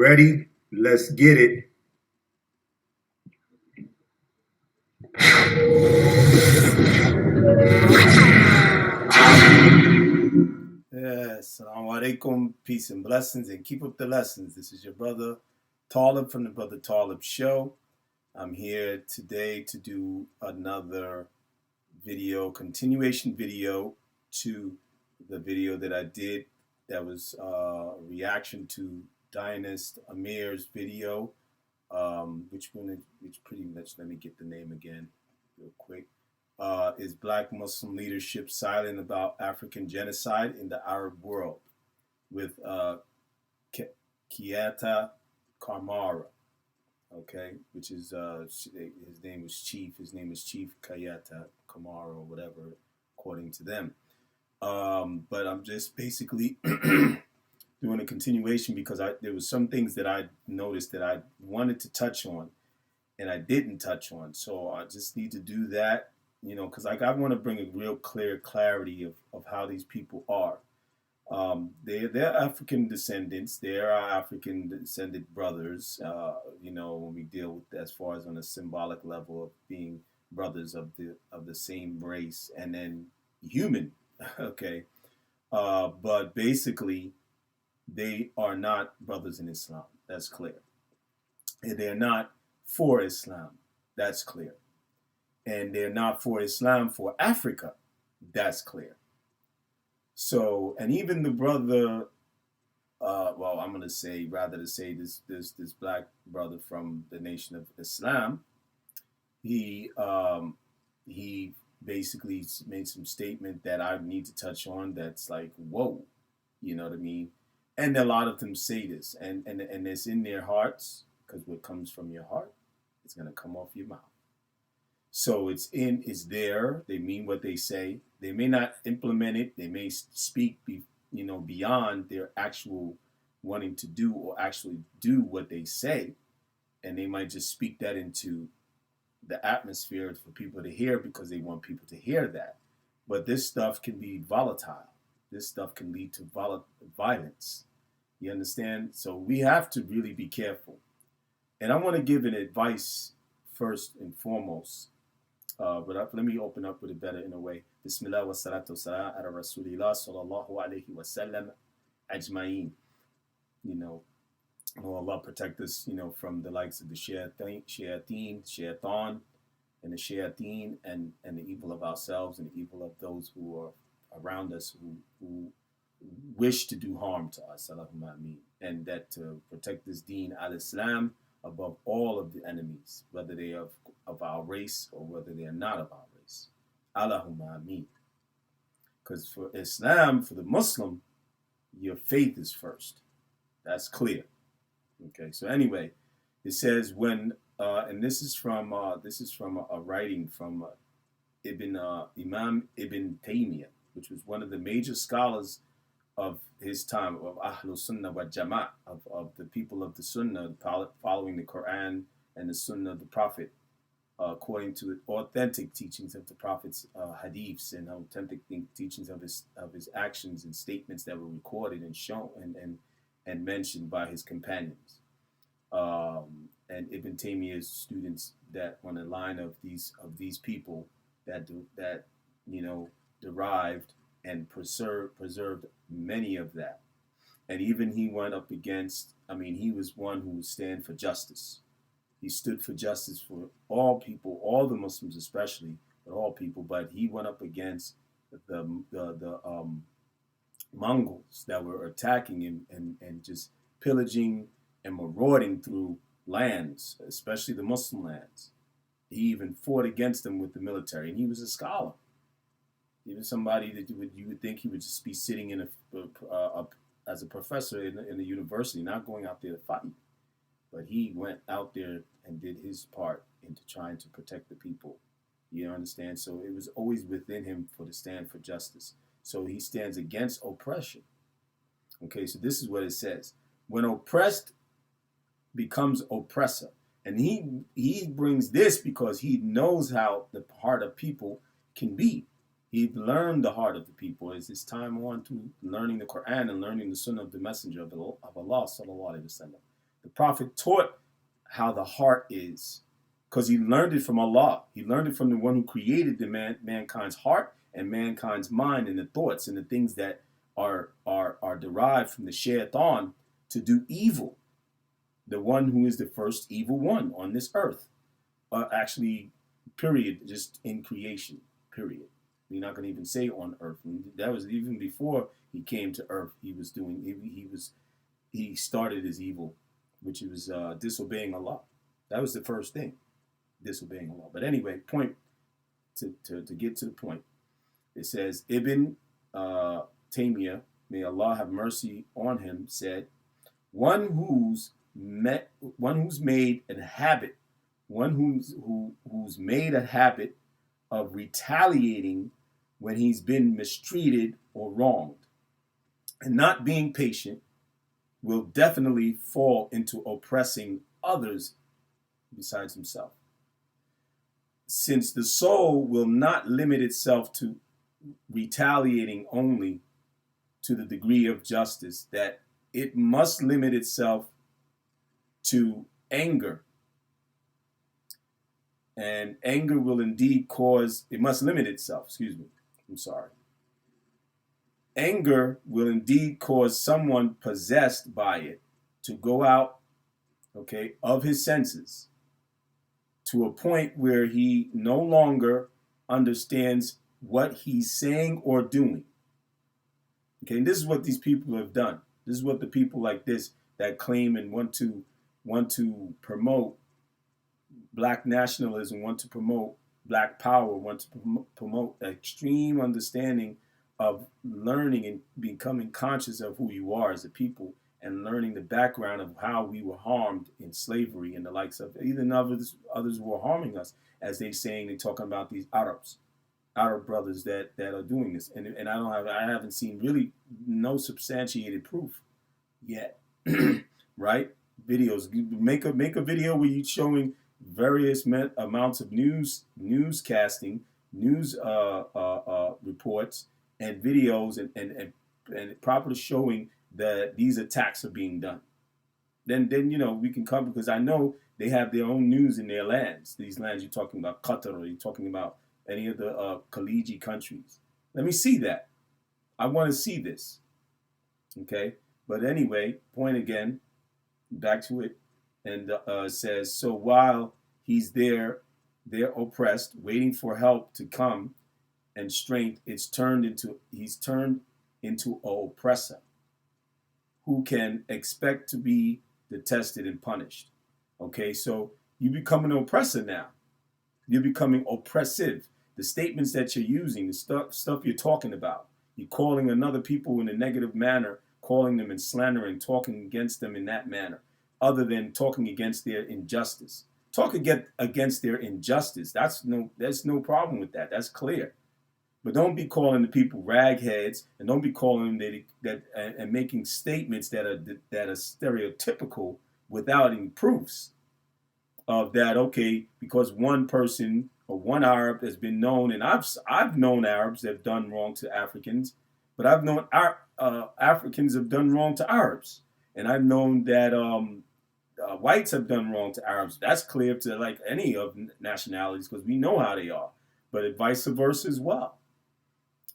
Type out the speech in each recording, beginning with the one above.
Ready? Let's get it. Yes, Assalamu alaikum, peace and blessings, and keep up the lessons. This is your brother Talib from the Brother Talib Show. I'm here today to do another continuation video to the video that I did that was a reaction to Dynast Amir's video, which pretty much, let me get the name again real quick. Is Black Muslim leadership silent about African genocide in the Arab world? With Kieta Karmara, okay, which is his name is Chief Kayeta Kamara or whatever, according to them. But I'm just basically doing a continuation because there was some things that I noticed that I wanted to touch on and I didn't touch on. So I just need to do that, because I want to bring a real clear clarity of how these people are. They're African descendants. They're our African descended brothers. When we deal with as far as on a symbolic level of being brothers of the same race and then human. Okay, but basically, they are not brothers in Islam. That's clear. They're not for Islam. That's clear. And they're not for Islam for Africa. That's clear. So, and even the brother, I'm going to say, rather to say this black brother from the Nation of Islam, he basically made some statement that I need to touch on. That's like, whoa, you know what I mean? And a lot of them say this, and it's in their hearts, because what comes from your heart is going to come off your mouth. So it's there. They mean what they say. They may not implement it. They may speak, beyond their actual wanting to do or actually do what they say, and they might just speak that into the atmosphere for people to hear because they want people to hear that. But this stuff can be volatile. This stuff can lead to violence. You understand? So we have to really be careful. And I want to give an advice first and foremost. But let me open up with it better in a way. Bismillah wa salatu wa salam ala Rasulillah sallallahu alayhi wa sallam ajma'in. Allah protect us, from the likes of the shaitan, and the shayateen, and the evil of ourselves and the evil of those who are around us who wish to do harm to us. Allahumma ameen. And that to protect this deen al-Islam above all of the enemies, whether they are of our race or whether they are not of our race. Allahumma ameen. Because for Islam, for the Muslim, your faith is first. That's clear. Okay, so anyway, it says when, and this is from a writing from Imam Ibn Taymiyyah, which was one of the major scholars of his time, of Ahlul Sunnah wa Jama'ah, of the people of the Sunnah, following the Quran and the Sunnah of the Prophet, according to authentic teachings of the Prophet's hadiths and authentic teachings of his actions and statements that were recorded and shown and mentioned by his companions. And Ibn Taymiyyah's students that on the line of these people that derived and preserved many of that. And even he went up against, he was one who would stand for justice. He stood for justice for all people, all the Muslims especially, but all people. But he went up against the Mongols that were attacking him and just pillaging and marauding through lands, especially the Muslim lands. He even fought against them with the military, and he was a scholar. He was somebody that you would think he would just be sitting in as a professor in a university, not going out there to fight. But he went out there and did his part into trying to protect the people. You understand? So it was always within him to stand for justice. So he stands against oppression. Okay, so this is what it says. When oppressed becomes oppressor. And he brings this because he knows how the heart of people can be. He learned the heart of the people as his time on through learning the Quran and learning the Sunnah of the Messenger of Allah sallallahu alaihi wasallam. The Prophet taught how the heart is, because he learned it from Allah. He learned it from the one who created the mankind's heart and mankind's mind and the thoughts and the things that are derived from the shaitan to do evil. The one who is the first evil one on this earth. Actually, period, just in creation, period. We're not going to even say on earth. That was even before he came to earth. He started his evil, which was disobeying Allah. That was the first thing, disobeying Allah. But anyway, point to get to the point. It says, Ibn Taymiyyah, may Allah have mercy on him, said, one who's made a habit of retaliating when he's been mistreated or wronged and not being patient will definitely fall into oppressing others besides himself. Since the soul will not limit itself to retaliating only to the degree of justice, that it must limit itself to anger. And anger will indeed cause, it must limit itself, Anger will indeed cause someone possessed by it to go out, of his senses to a point where he no longer understands what he's saying or doing. And this is what these people have done. This is what the people like this that claim and want to promote black nationalism, want to promote black power, want to promote extreme understanding of learning and becoming conscious of who you are as a people and learning the background of how we were harmed in slavery and the likes of even others who were harming us, as they're talking about these Arab brothers that are doing this. And I haven't seen really no substantiated proof yet. Right? Videos. Make a video where you're showing various amounts of newscasting, news reports and videos and properly showing that these attacks are being done. Then we can come, because I know they have their own news in their lands. These lands you're talking about, Qatar, or you're talking about any of the Khaliji countries. Let me see that. I want to see this. Okay? But anyway, point again, back to it, and says, so while he's there, they're oppressed, waiting for help to come and strength, he's turned into an oppressor who can expect to be detested and punished. Okay, so you become an oppressor now. You're becoming oppressive. The statements that you're using, the stuff you're talking about, you're calling another people in a negative manner, calling them and slandering, talking against them in that manner, other than talking against their injustice. Talk against their injustice. There's no problem with that. That's clear. But don't be calling the people ragheads, and don't be calling them and making statements that are stereotypical without any proofs of that. Okay, because one person or one Arab has been known, and I've known Arabs that have done wrong to Africans, but I've known Africans have done wrong to Arabs, and I've known that whites have done wrong to Arabs. That's clear to like any of nationalities, because we know how they are, but vice versa as well.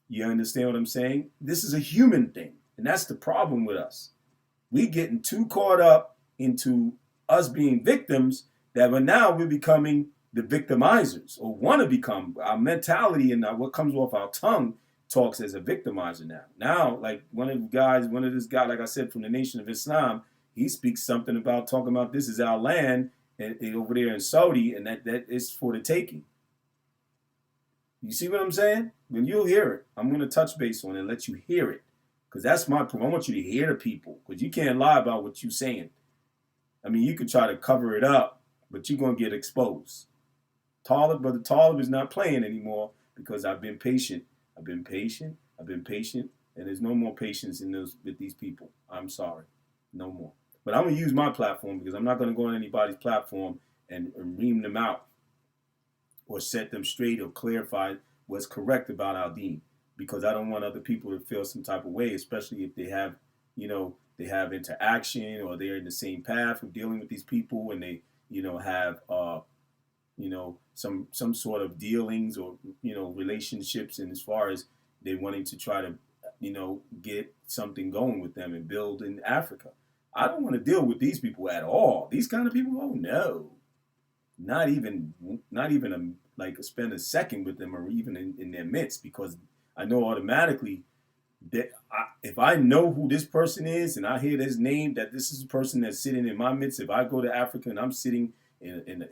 You understand what I'm saying? This is a human thing, and that's the problem with us. We getting too caught up into us being victims that now we're becoming the victimizers, or want to become. Our mentality and what comes off our tongue talks as a victimizer now. Now, like one of this guy, like I said, from the Nation of Islam, he speaks something about talking about this is our land and over there in Saudi, and that is for the taking. You see what I'm saying? When you'll hear it, I'm going to touch base on it and let you hear it. Because that's my proof. I want you to hear the people. Because you can't lie about what you're saying. I mean, you could try to cover it up, but you're going to get exposed. Brother Talib is not playing anymore, because I've been patient. And there's no more patience with these people. I'm sorry. No more. But I'm going to use my platform, because I'm not going to go on anybody's platform and ream them out, or set them straight, or clarify what's correct about our deen, because I don't want other people to feel some type of way, especially if they have, they have interaction, or they're in the same path of dealing with these people, and they, have some sort of dealings, or relationships, and as far as they wanting to try to get something going with them and build in Africa. I don't want to deal with these people at all. These kind of people, oh no, not even like spend a second with them, or even in their midst, because I know automatically that if I know who this person is, and I hear this name, that this is a person that's sitting in my midst. If I go to Africa and I'm sitting in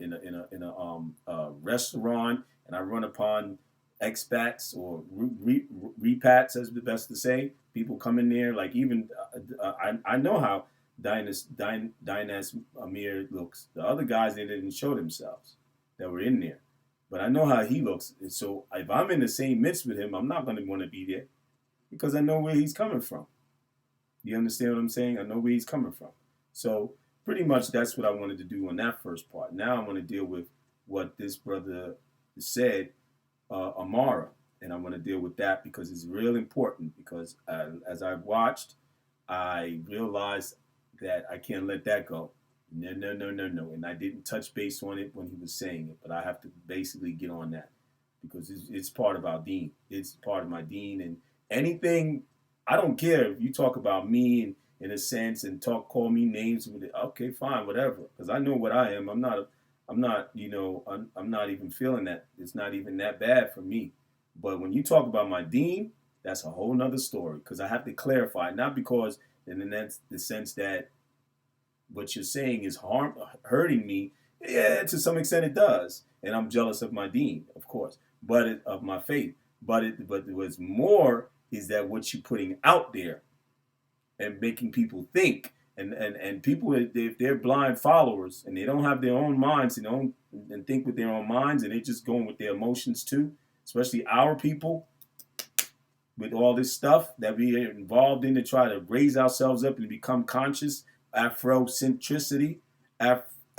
a restaurant, and I run upon expats, or repats, as the best to say, people come in there, like even I know how Dynast Amir looks. The other guys, they didn't show themselves that were in there, but I know how he looks. So if I'm in the same midst with him, I'm not going to want to be there, because I know where he's coming from. You understand what I'm saying? I know where he's coming from. So pretty much that's what I wanted to do on that first part. Now I want to deal with what this brother said, Amara, and I want to deal with that because it's real important. Because as I watched, I realized that I can't let that go. No. And I didn't touch base on it when he was saying it, but I have to basically get on that, because it's part of our deen. It's part of my deen, and anything, I don't care if you talk about me in a sense, and call me names with it. Okay, fine, whatever, because I know what I am. I'm not I'm not even feeling that. It's not even that bad for me. But when you talk about my deen, that's a whole nother story, because I have to clarify, not because in the sense that what you're saying is hurting me. Yeah, to some extent it does, and I'm jealous of my deen, of course, but of my faith. But what's more is that what you're putting out there and making people think, and people, if they're blind followers and they don't have their own minds and think with their own minds, and they're just going with their emotions too, especially our people, with all this stuff that we are involved in to try to raise ourselves up and become conscious, Afrocentricity,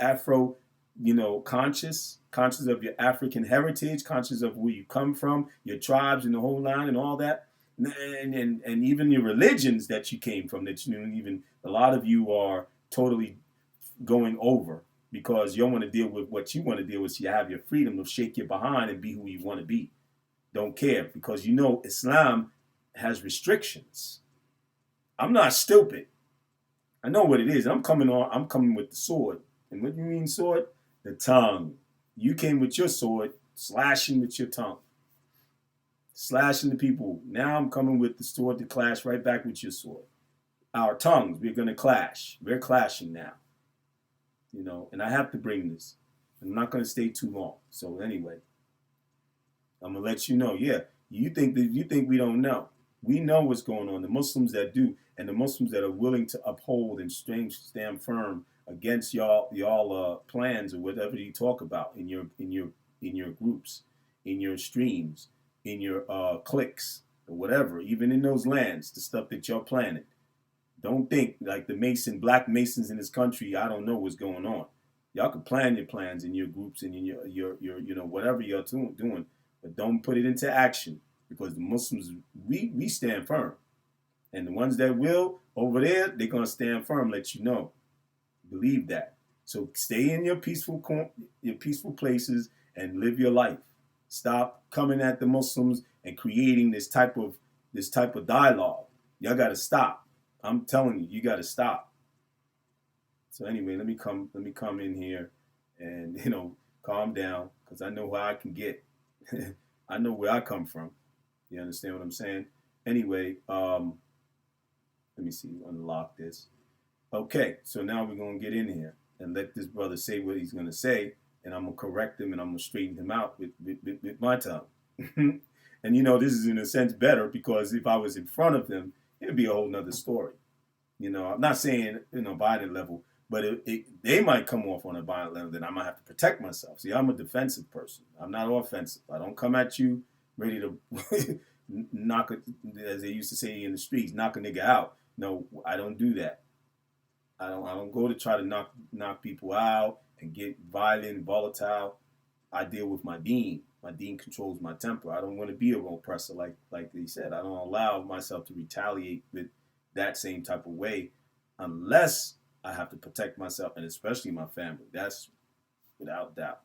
Afro, conscious of your African heritage, conscious of where you come from, your tribes and the whole line and all that, and even your religions that you came from, that even a lot of you are totally going over, because you don't want to deal with what you want to deal with. So you have your freedom to shake your behind and be who you want to be. Don't care, because Islam has restrictions. I'm not stupid. I know what it is. I'm coming with the sword. And what do you mean sword? The tongue. You came with your sword, slashing with your tongue. Slashing the people. Now I'm coming with the sword to clash right back with your sword. Our tongues, we're going to clash. We're clashing now. And I have to bring this. I'm not going to stay too long. So anyway, I'm going to let you know. Yeah, you think we don't know. We know what's going on. The Muslims that do, and the Muslims that are willing to uphold and stand firm against y'all plans, or whatever you talk about in your groups, in your streams, in your cliques, or whatever, even in those lands, the stuff that you're planning. Don't think like the black Masons in this country, I don't know what's going on. Y'all can plan your plans in your groups and in your whatever you're doing, but don't put it into action, because the Muslims, we stand firm. And the ones that will over there, they're going to stand firm, let you know. Believe that. So stay in your peaceful places and live your life. Stop coming at the Muslims and creating this type of dialogue. Y'all got to stop. I'm telling you, you got to stop. So anyway, let me come in here and calm down, because I know how I can get. I know where I come from. You understand what I'm saying? Anyway, let me see, unlock this. Okay, so now we're going to get in here and let this brother say what he's going to say, and I'm going to correct him, and I'm going to straighten him out with my tongue. And this is in a sense better, because if I was in front of him, it'd be a whole nother story. I'm not saying, violent level, but they might come off on a violent level, then I might have to protect myself. See, I'm a defensive person. I'm not offensive. I don't come at you ready to knock it, as they used to say in the streets, knock a nigga out. No, I don't do that. I don't go to try to knock people out and get violent, volatile. I deal with my deen. My deen controls my temper. I don't want to be a oppressor, like they said. I don't allow myself to retaliate with that same type of way, unless I have to protect myself and especially my family. That's without doubt.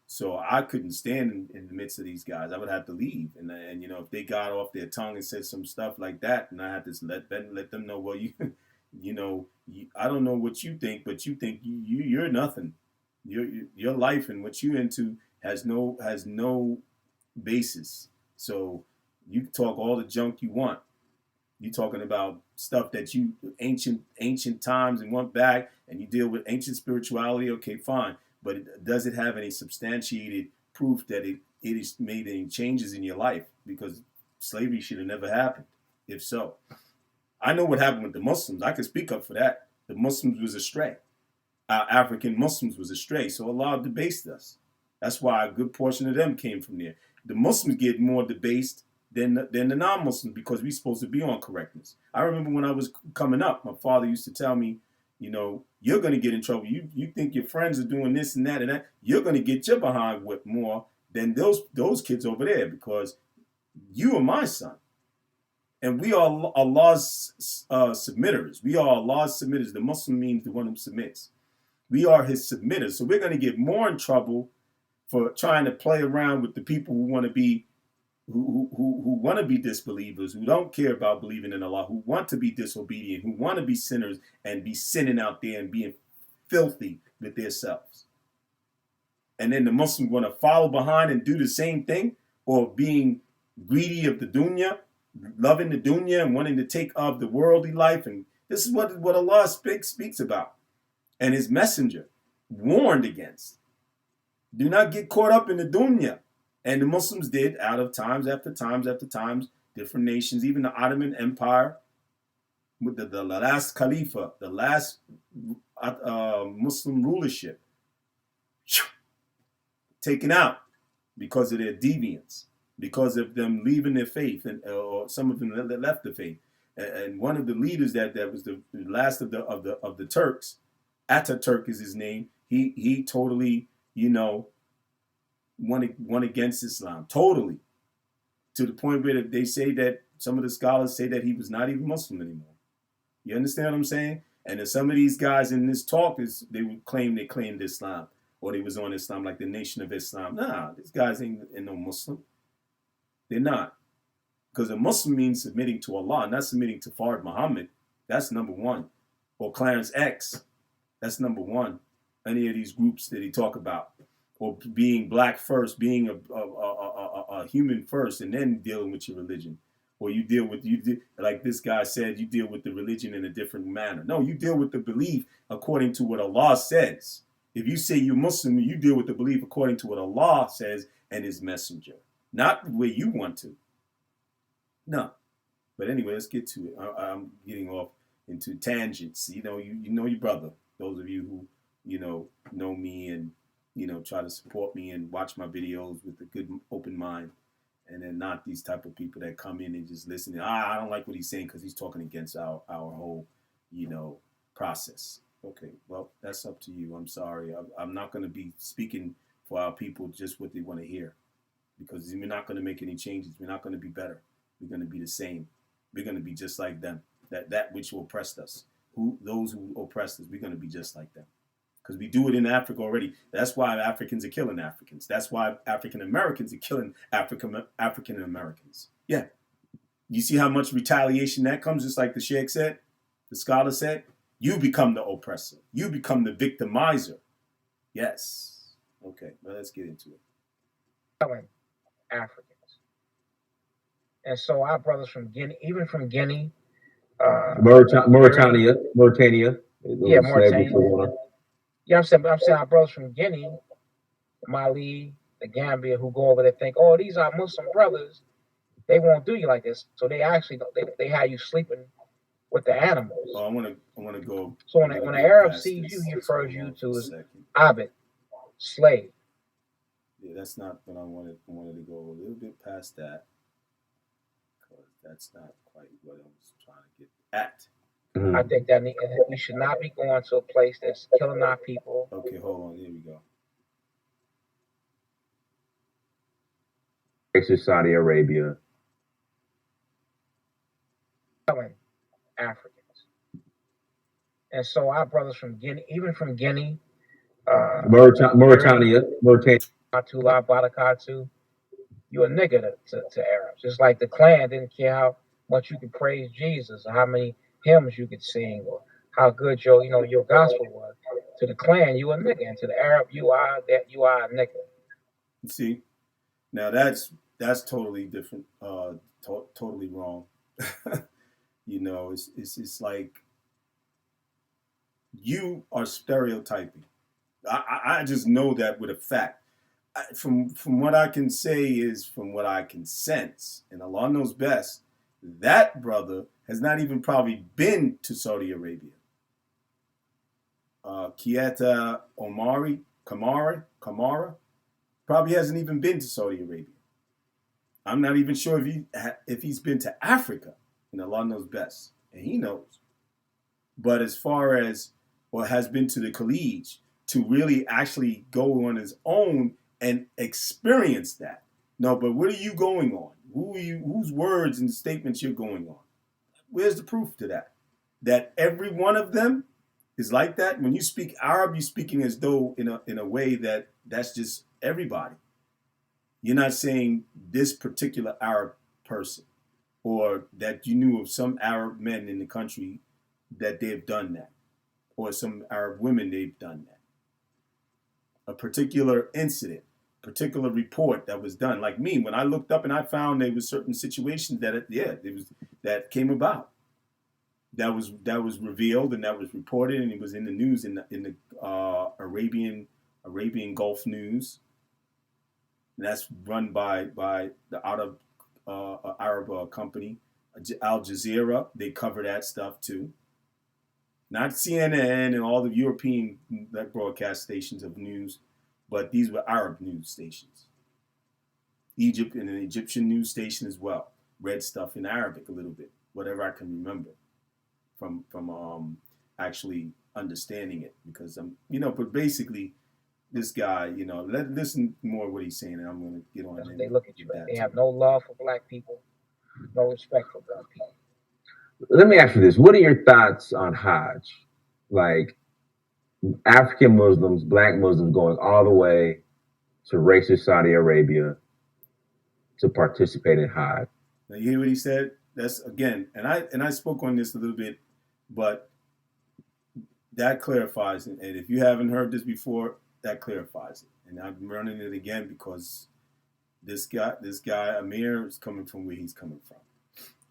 So I couldn't stand in the midst of these guys. I would have to leave, and you know, if they got off their tongue and said some stuff like that, and I had to let them know, well, you know, I don't know what you think, but you think you're nothing. Your life and what you into has no basis. So you can talk all the junk you want. You talking about stuff that you ancient times and went back, and you deal with ancient spirituality. Okay, fine, but does it have any substantiated proof that it has made any changes in your life? Because slavery should have never happened. If so, I know what happened with the Muslims. I can speak up for that. The Muslims was astray. Our African Muslims was astray. So Allah debased us. That's why a good portion of them came from there. The Muslims get more debased than the non-Muslims because we're supposed to be on correctness. I remember when I was coming up, my father used to tell me, you know, you're going to get in trouble. You think your friends are doing this and that. You're going to get your behind whipped more than those kids over there because you are my son. And we are Allah's submitters. We are Allah's submitters. The Muslim means the one who submits. We are his submitters. So we're going to get more in trouble for trying to play around with the people who want to be who want to be disbelievers, who don't care about believing in Allah, who want to be disobedient, who want to be sinners and be sinning out there and being filthy with themselves. And then the Muslims want to follow behind and do the same thing, or being greedy of the dunya, loving the dunya and wanting to take of the worldly life. And this is what Allah speaks about. And his messenger warned against. Do not get caught up in the dunya. And the Muslims did out of times after times after times, different nations, even the Ottoman Empire, with the last Khalifa, the last Muslim rulership, taken out because of their deviance, because of them leaving their faith, or some of them that left the faith. And one of the leaders that was the last of the Turks, Ataturk is his name. He totally, you know, went against Islam totally, to the point where they say that some of the scholars say that he was not even Muslim anymore. You understand what I'm saying? And then some of these guys in this talk they would claim they claimed Islam, or they was on Islam, like the Nation of Islam. Nah, these guys ain't no Muslim. They're not. Because a Muslim means submitting to Allah, not submitting to Fard Muhammad. That's number one. Or Clarence X. That's number one. Any of these groups that he talk about. Or being black first, being a human first, and then dealing with your religion. Or like this guy said, you deal with the religion in a different manner. No, you deal with the belief according to what Allah says. If you say you're Muslim, you deal with the belief according to what Allah says and his messenger. Not the way you want to. No. But anyway, let's get to it. I'm getting off into tangents. You know your brother. Those of you who, know me and, try to support me and watch my videos with a good open mind. And then not these type of people that come in and just listen. I don't like what he's saying because he's talking against our whole, process. Okay, well, that's up to you. I'm sorry. I'm not going to be speaking for our people just what they want to hear, because we're not going to make any changes. We're not going to be better. We're going to be the same. We're going to be just like them. That which oppressed us. Those who oppressed us, we're going to be just like them. Because we do it in Africa already. That's why Africans are killing Africans. That's why African Americans are killing African Americans. Yeah. You see how much retaliation that comes, just like the Sheikh said, the scholar said? You become the oppressor. You become the victimizer. Yes. Okay, well, let's get into it. Africans. And so our brothers from Guinea, even from Guinea, Mauritania. Yeah, Mauritania. Yeah, I'm saying our brothers from Guinea, Mali, the Gambia, who go over there think, oh, these are Muslim brothers. They won't do you like this. So they actually they have you sleeping with the animals. Oh, I want to go. So when an Arab sees you, he refers you to as Abid, slave. Yeah, that's not what I wanted. I wanted to go a little bit past that, because that's not quite what I was trying to get at. I think that we should not be going to a place that's killing our people. Okay, hold on. Here we go. Saudi Arabia. Killing Africans. And so our brothers from Guinea, even from Guinea, Mauritania, Tula, Barakatu, you a nigga to Arabs. It's like the clan didn't care how much you could praise Jesus or how many hymns you could sing or how good your gospel was. To the clan, you a nigga, and to the Arab, you are a nigga. See, now that's totally different. Totally wrong. It's like you are stereotyping. I just know that with a fact. From what I can say is from what I can sense, and Allah knows best, that brother has not even probably been to Saudi Arabia. Kieta Kamara, probably hasn't even been to Saudi Arabia. I'm not even sure if he's been to Africa, and Allah knows best, and he knows. But as far as, or has been to the Khalij, to really actually go on his own and experience that. No, but what are you going on? Whose words and statements you're going on? Where's the proof to that? That every one of them is like that? When you speak Arab, you're speaking as though in a way that's just everybody. You're not saying this particular Arab person, or that you knew of some Arab men in the country that they've done that, or some Arab women they've done that. A particular incident, particular report that was done. Like me, when I looked up and I found there was certain situations that came about. That was revealed and that was reported, and it was in the news in the Arabian Gulf News. And that's run by the Arab company, Al Jazeera. They cover that stuff too. Not CNN and all the European broadcast stations of news, but these were Arab news stations. Egypt and an Egyptian news station as well. Read stuff in Arabic a little bit, whatever I can remember from actually understanding it, because but basically this guy, listen more what he's saying, and I'm going to get on. They look at you. They have no love for black people, no respect for black people. Let me ask you this: what are your thoughts on Hajj? Like African Muslims, black Muslims going all the way to racist Saudi Arabia to participate in Hajj. Now you hear what he said? That's again, and I spoke on this a little bit, but that clarifies it. And if you haven't heard this before, that clarifies it. And I'm running it again because this guy Amir is coming from where he's coming from.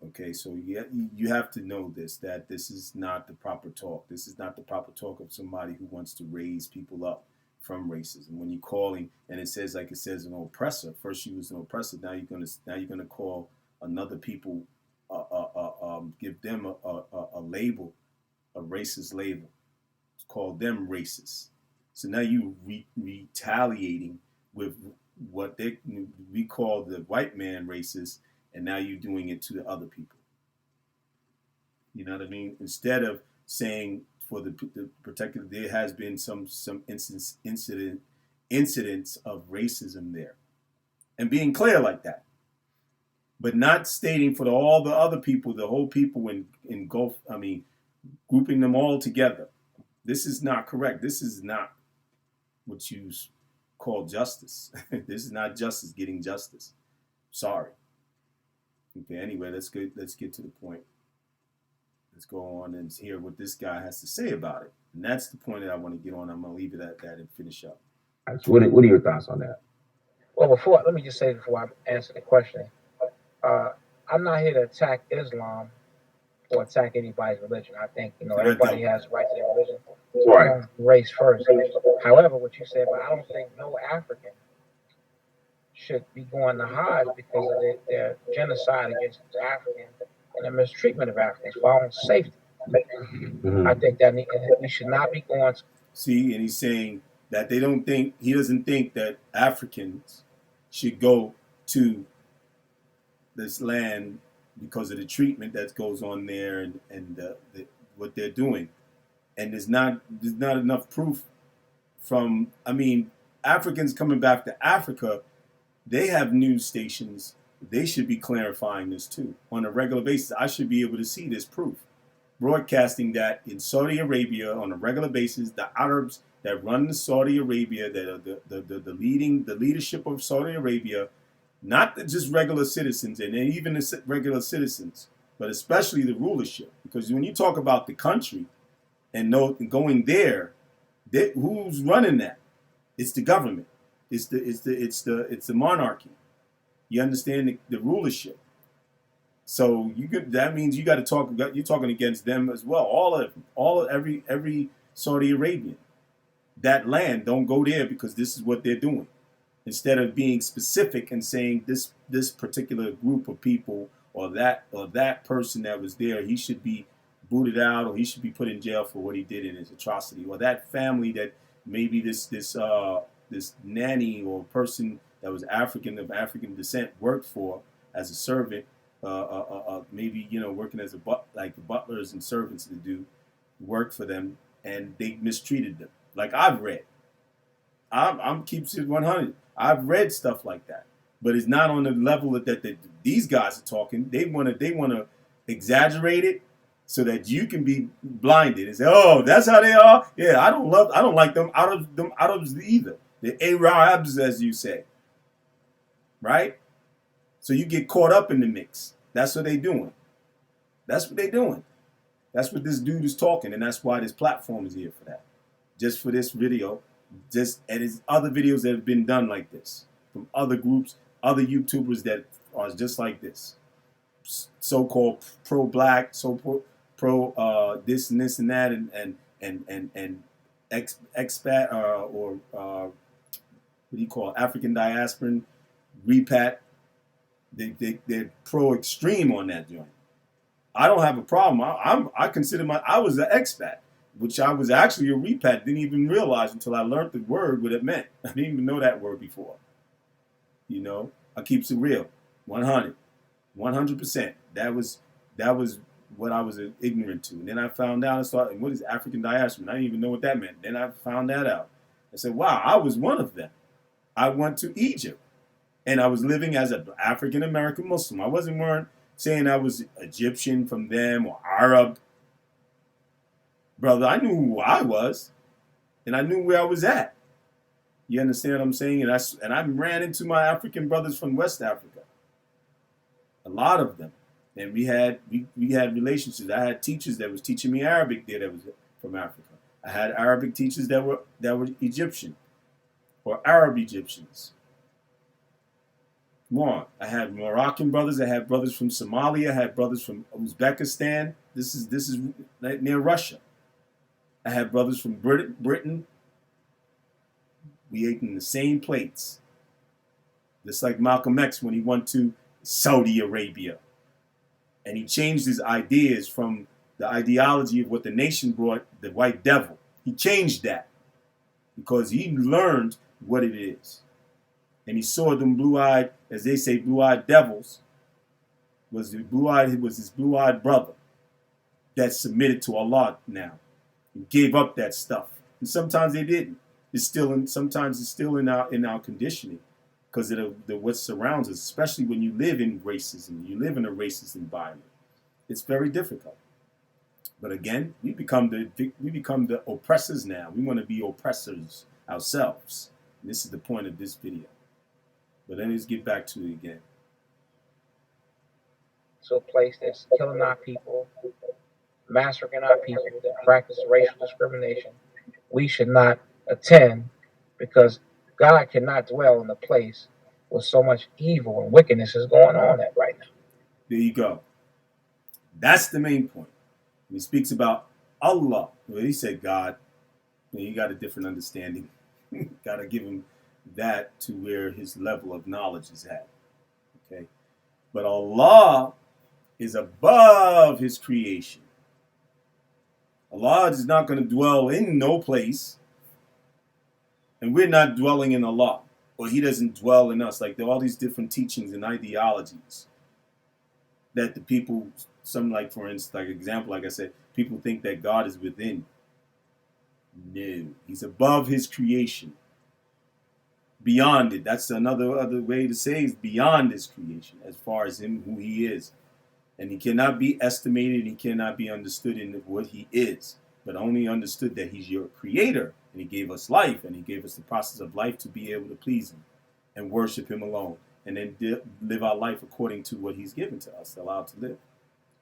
Okay, so you have to know that this is not the proper talk. This is not the proper talk of somebody who wants to raise people up from racism. When you're calling, and it says an oppressor. First you was an oppressor. Now you're gonna call another people, give them a label, a racist label. Call them racist. So now you retaliating with what we call the white man racist. And now you're doing it to the other people. You know what I mean? Instead of saying for the protected, there has been some incidents of racism there, and being clear like that, but not stating for all the other people, the whole people in Gulf. I mean, grouping them all together. This is not correct. This is not what you call justice. This is not justice. Getting justice. Sorry. Okay, anyway, let's get to the point. Let's go on and hear what this guy has to say about it. And that's the point that I want to get on. I'm going to leave it at that and finish up. So what are your thoughts on that? Well, let me just say before I answer the question, I'm not here to attack Islam or attack anybody's religion. I think, everybody has the right to their religion. Right. Race first. However, what you said, but I don't think no African should be going to Hajj because of their genocide against the Africans and the mistreatment of Africans for our own safety. Mm-hmm. I think that we should not be going to. See, and he's saying that he doesn't think that Africans should go to this land because of the treatment that goes on there and what they're doing. And there's not enough proof from, Africans coming back to Africa. They have news stations. They should be clarifying this too on a regular basis. I should be able to see this proof. broadcasting that in Saudi Arabia on a regular basis, the Arabs that run the Saudi Arabia, that are the leadership of Saudi Arabia, not just regular citizens and even the regular citizens, but especially the rulership. Because when you talk about the country and going there, who's running that? It's the government. It's the monarchy. You understand the rulership. So that means you got to talk. You're talking against them as well. Every Saudi Arabian, that land, don't go there because this is what they're doing. Instead of being specific and saying this particular group of people or that person that was there, he should be booted out or he should be put in jail for what he did in his atrocity, or that family that maybe this nanny or person that was of African descent worked for as a servant, maybe working as like the butlers and servants to do work for them, and they mistreated them. Like I've read, I'm keeps it 100. I've read stuff like that, but it's not on the level that these guys are talking. They want to exaggerate it so that you can be blinded and say, "Oh, that's how they are." Yeah, I don't like them Arabs either. The Arabs, as you say, right? So you get caught up in the mix. That's what they're doing. That's what they're doing. That's what this dude is talking, and that's why this platform is here for that. Just for this video. And there's other videos that have been done like this from other groups, other YouTubers that are just like this, so-called pro-black, pro this and this and that, and expat or what do you call it? African diasporan, repat. They're pro-extreme on that joint. I don't have a problem. I consider I was an expat, which I was actually a repat. Didn't even realize until I learned the word what it meant. I didn't even know that word before. I keeps it real, 100%. That was what I was ignorant to. And then I found out and started, what is African diaspora? I didn't even know what that meant. Then I found that out. I said, wow, I was one of them. I went to Egypt, and I was living as an African American Muslim. I weren't saying I was Egyptian from them or Arab. Brother, I knew who I was, and I knew where I was at. You understand what I'm saying? And I ran into my African brothers from West Africa, a lot of them, and we had relationships. I had teachers that was teaching me Arabic there that was from Africa. I had Arabic teachers that were Egyptian or Arab Egyptians. More. I had Moroccan brothers. I had brothers from Somalia. I had brothers from Uzbekistan. This is near Russia. I had brothers from Britain. We ate in the same plates. Just like Malcolm X when he went to Saudi Arabia. And he changed his ideas from the ideology of what the nation brought, the white devil. He changed that because he learned what it is. And he saw them blue-eyed, as they say, blue-eyed devils, was his blue-eyed brother that submitted to Allah now. And gave up that stuff. And sometimes they didn't. Sometimes it's still in our conditioning because of what surrounds us, especially when you live in racism, you live in a racist environment. It's very difficult. But again, we become the oppressors now. We want to be oppressors ourselves. And this is the point of this video. But then let's get back to it again. So a place that's killing our people, massacring our people, that practice racial discrimination, we should not attend because God cannot dwell in a place where so much evil and wickedness is going on at right now. There you go. That's the main point. When he speaks about Allah, well, he said God. He got a different understanding. Got to give him that to where his level of knowledge is at. Okay? But Allah is above his creation. Allah is not going to dwell in no place. And we're not dwelling in Allah. Or he doesn't dwell in us. Like there are all these different teachings and ideologies that the people, for instance, like example, like I said, people think that God is within. No. He's above his creation. Beyond it. That's another way to say is beyond his creation as far as him, who he is. And he cannot be estimated, he cannot be understood in what he is, but only understood that he's your creator, and he gave us life, and he gave us the process of life to be able to please him and worship him alone, and then live our life according to what he's given to us, allowed to live.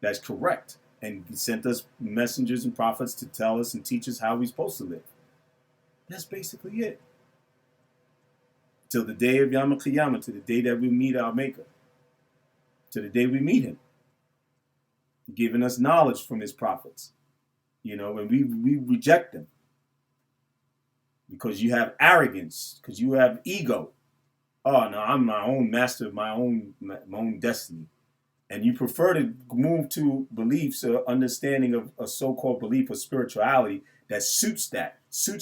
That's correct. And he sent us messengers and prophets to tell us and teach us how we're supposed to live. That's basically it. Till the day of Yom Kippur, to the day that we meet our Maker, to the day we meet him. Giving us knowledge from his prophets, and we reject them because you have arrogance, because you have ego. Oh no, I'm my own master of my own destiny, and you prefer to move to beliefs or understanding of a so-called belief of spirituality that suits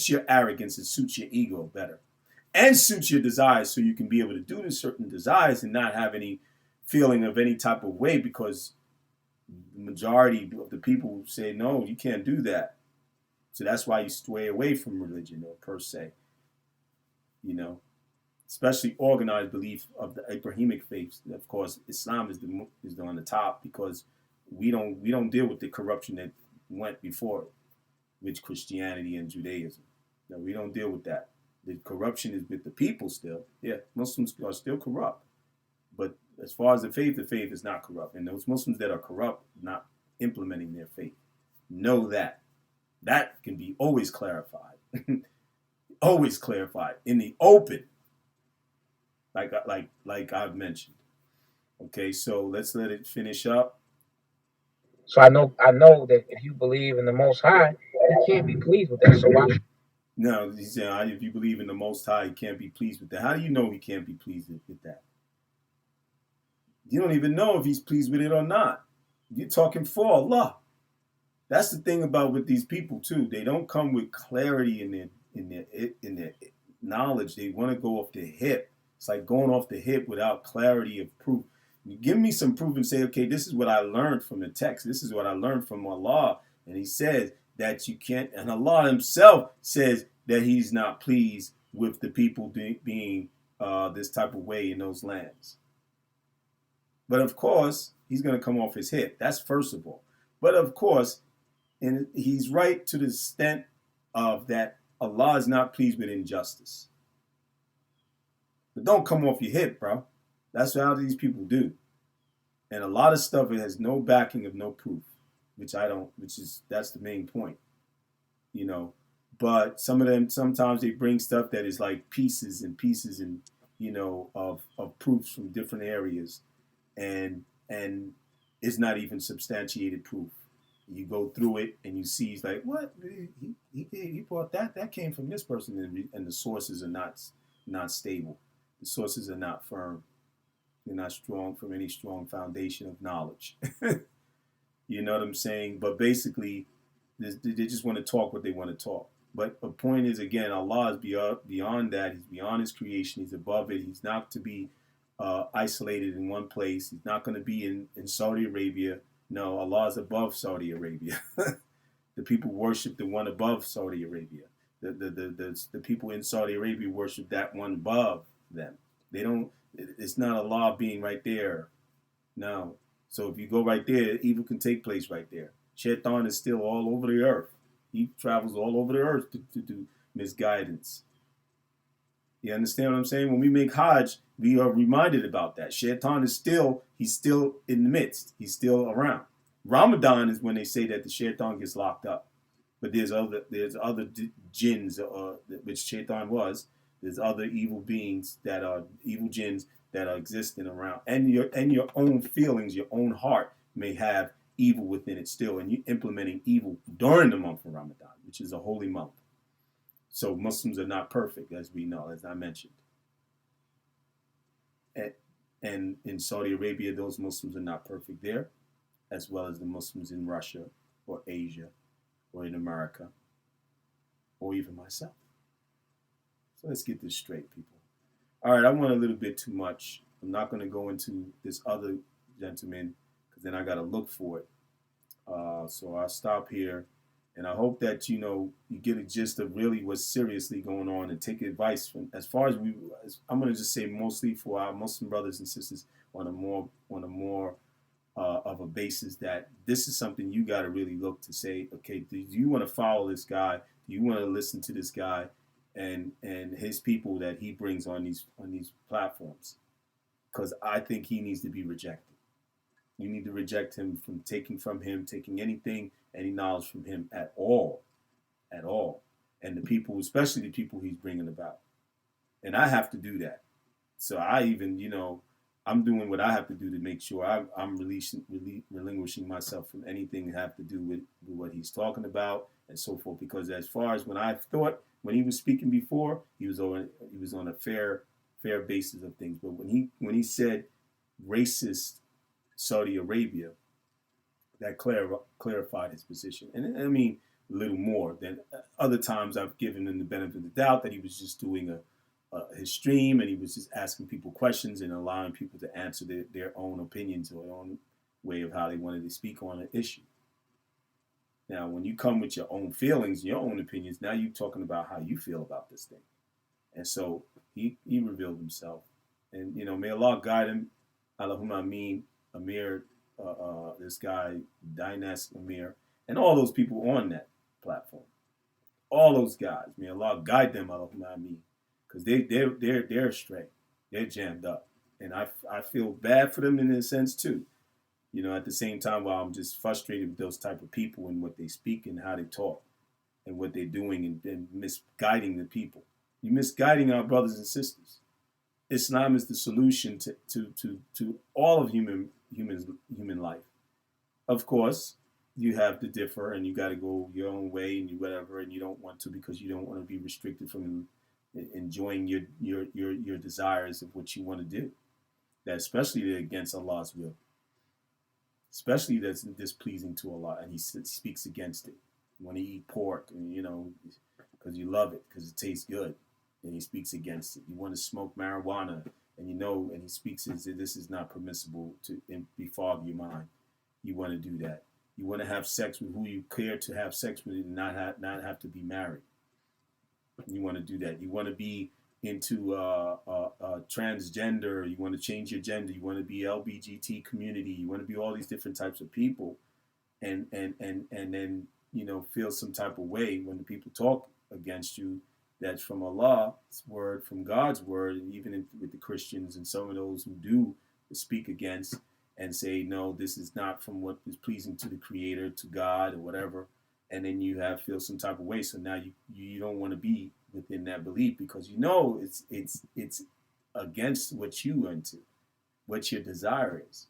your arrogance and suits your ego better, and suits your desires, so you can be able to do certain desires and not have any feeling of any type of way, because the majority of the people say, no, you can't do that. So that's why you stray away from religion, per se. Especially organized belief of the Abrahamic faiths. Of course, Islam is on the top, because we don't deal with the corruption that went before it, with Christianity and Judaism. No, we don't deal with that. The corruption is with the people still. Yeah, Muslims are still corrupt. But as far as the faith is not corrupt. And those Muslims that are corrupt, not implementing their faith. Know that. That can be always clarified. Always clarified in the open. Like I've mentioned. Okay, so let's let it finish up. So I know that if you believe in the Most High, he can't be pleased with that. So why? No, he's saying if you believe in the Most High, he can't be pleased with that. How do you know he can't be pleased with that? You don't even know if he's pleased with it or not. You're talking for Allah. That's the thing about with these people too. They don't come with clarity in their knowledge. They want to go off the hip. It's like going off the hip without clarity of proof. You give me some proof and say, okay, this is what I learned from the text. This is what I learned from Allah. And he says that you can't, and Allah himself says that he's not pleased with the people being this type of way in those lands. But of course, he's going to come off his hip. That's first of all. But of course, and he's right to the extent of that Allah is not pleased with injustice. But don't come off your hip, bro. That's how these people do. And a lot of stuff, it has no backing of no proof, that's the main point, But some of them, sometimes they bring stuff that is like pieces and, of proofs from different areas. And it's not even substantiated proof. You go through it and you see, he's like, what? He brought that? That came from this person. And the sources are not stable. The sources are not firm. They're not strong from any strong foundation of knowledge. You know what I'm saying? But basically, they just want to talk what they want to talk. But the point is, again, Allah is beyond that. He's beyond his creation. He's above it. He's not to be isolated in one place. He's not going to be in Saudi Arabia. No, Allah is above Saudi Arabia. The people worship the one above Saudi Arabia. The people in Saudi Arabia worship that one above them. They don't. It's not Allah being right there. No. So if you go right there, evil can take place right there. Shaitan is still all over the earth. He travels all over the earth to do misguidance. You understand what I'm saying? When we make Hajj, we are reminded about that. Shaitan is he's still in the midst. He's still around. Ramadan is when they say that the shaitan gets locked up. But there's other jinns, which shaitan was. There's other evil beings that are evil jinns that are existing around. And your own feelings, your own heart may have evil within it still. And you're implementing evil during the month of Ramadan, which is a holy month. So Muslims are not perfect, as we know, as I mentioned. And in Saudi Arabia, those Muslims are not perfect there, as well as the Muslims in Russia or Asia or in America or even myself. So let's get this straight, people. All right, I went a little bit too much. I'm not going to go into this other gentleman because then I got to look for it. So I'll stop here. And I hope that, you get a gist of really what's seriously going on and take advice from, as far as I'm going to just say mostly for our Muslim brothers and sisters on a more of a basis that this is something you got to really look to say, okay, do you want to follow this guy? Do you want to listen to this guy and his people that he brings on these platforms? Because I think he needs to be rejected. You need to reject him taking anything, any knowledge from him at all. And the people, especially the people he's bringing about. And I have to do that. So I even, I'm doing what I have to do to make sure I'm relinquishing myself from anything that have to do with what he's talking about and so forth. Because as far as when he was speaking before, he was on a fair basis of things. But when he said racist Saudi Arabia, that clarified his position. And I mean, a little more than other times I've given him the benefit of the doubt that he was just doing his stream and he was just asking people questions and allowing people to answer their own opinions or their own way of how they wanted to speak on an issue. Now, when you come with your own feelings, your own opinions, now you're talking about how you feel about this thing. And so he revealed himself. And, may Allah guide him. Allahumma ameen, Amir, this guy, Dynast Amir, and all those people on that platform. All those guys. May Allah guide them, Allahumma ameen. Because they're astray. They're jammed up. And I feel bad for them in a sense too. At the same time, while I'm just frustrated with those type of people and what they speak and how they talk and what they're doing and misguiding the people. You're misguiding our brothers and sisters. Islam is the solution to all of human life. Of course, you have to differ and you got to go your own way and you whatever, and you don't want to because you don't want to be restricted from enjoying your desires of what you want to do. That especially against Allah's will. Especially that's displeasing to Allah, and he speaks against it. You want to eat pork, and because you love it, because it tastes good, and he speaks against it. You want to smoke marijuana, and and he speaks and says this is not permissible to befog your mind. You want to do that. You want to have sex with who you care to have sex with, and not have to be married. You want to do that. You want to be into transgender. You want to change your gender. You want to be LGBT community. You want to be all these different types of people, and then feel some type of way when the people talk against you. That's from Allah's word, from God's word, and even with the Christians and some of those who do speak against and say no, this is not from what is pleasing to the Creator, to God, or whatever. And then you feel some type of way. So now you don't want to be within that belief because it's against what you into, what your desire is.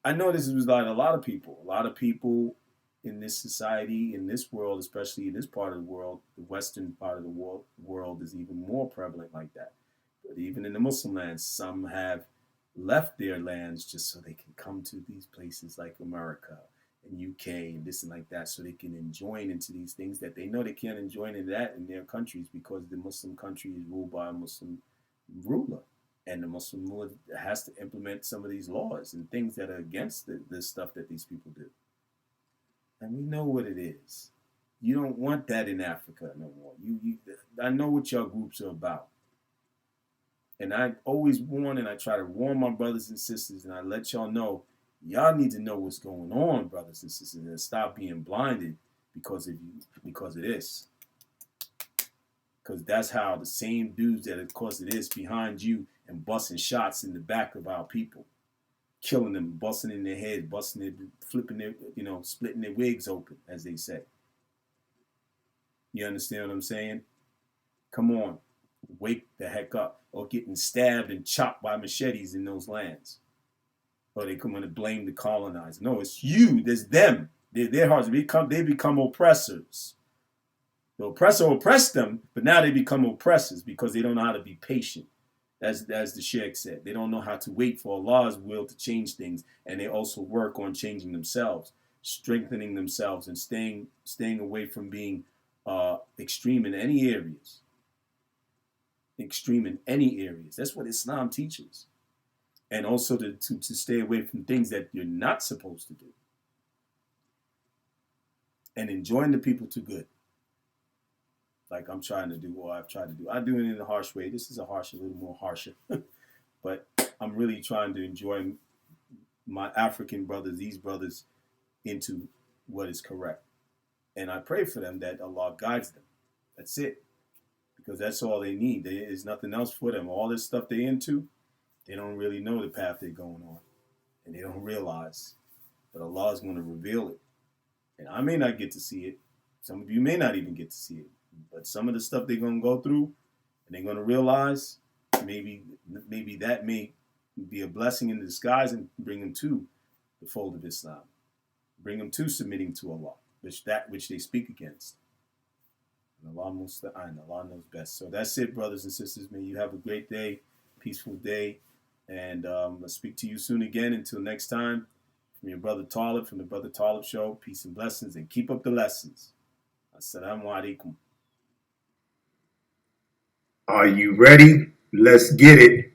I know this is like a lot of people in this society, in this world, especially in this part of the world, the Western part of the world is even more prevalent like that. But even in the Muslim lands, some have left their lands just so they can come to these places like America and UK and this and like that, so they can join into these things that they know they can't join in that in their countries because the Muslim country is ruled by a Muslim ruler, and the Muslim ruler has to implement some of these laws and things that are against the stuff that these people do. And we know what it is. You don't want that in Africa no more. I know what your groups are about. And I always warn and I try to warn my brothers and sisters, and I let y'all know, y'all need to know what's going on, brothers and sisters, and stop being blinded because of this. Because that's how the same dudes that have caused this behind you and busting shots in the back of our people, killing them, busting in their heads, busting it, flipping their, splitting their wigs open, as they say. You understand what I'm saying? Come on, wake the heck up. Or getting stabbed and chopped by machetes in those lands. Or they come in to blame the colonizer. No, it's you. There's them. Their hearts they become oppressors. The oppressor oppressed them, but now they become oppressors because they don't know how to be patient. As the Sheikh said, they don't know how to wait for Allah's will to change things, and they also work on changing themselves, strengthening themselves, and staying away from being extreme in any areas. Extreme in any areas. That's what Islam teaches. And also to stay away from things that you're not supposed to do. And enjoying the people to good. Like I'm trying to do, or I've tried to do. I do it in a harsh way. This is a little more harsher. But I'm really trying to enjoy my African brothers, these brothers, into what is correct. And I pray for them that Allah guides them. That's it. Because that's all they need. There is nothing else for them. All this stuff they're into, they don't really know the path they're going on. And they don't realize. But Allah is going to reveal it. And I may not get to see it. Some of you may not even get to see it. But some of the stuff they're going to go through, and they're going to realize, maybe that may be a blessing in disguise and bring them to the fold of Islam. Bring them to submitting to Allah, which they speak against. And Allah knows best. So that's it, brothers and sisters. May you have a great day, peaceful day. And I'll speak to you soon again. Until next time, from your brother Talib, from the Brother Talib Show, peace and blessings, and keep up the lessons. Assalamu alaikum. Are you ready? Let's get it.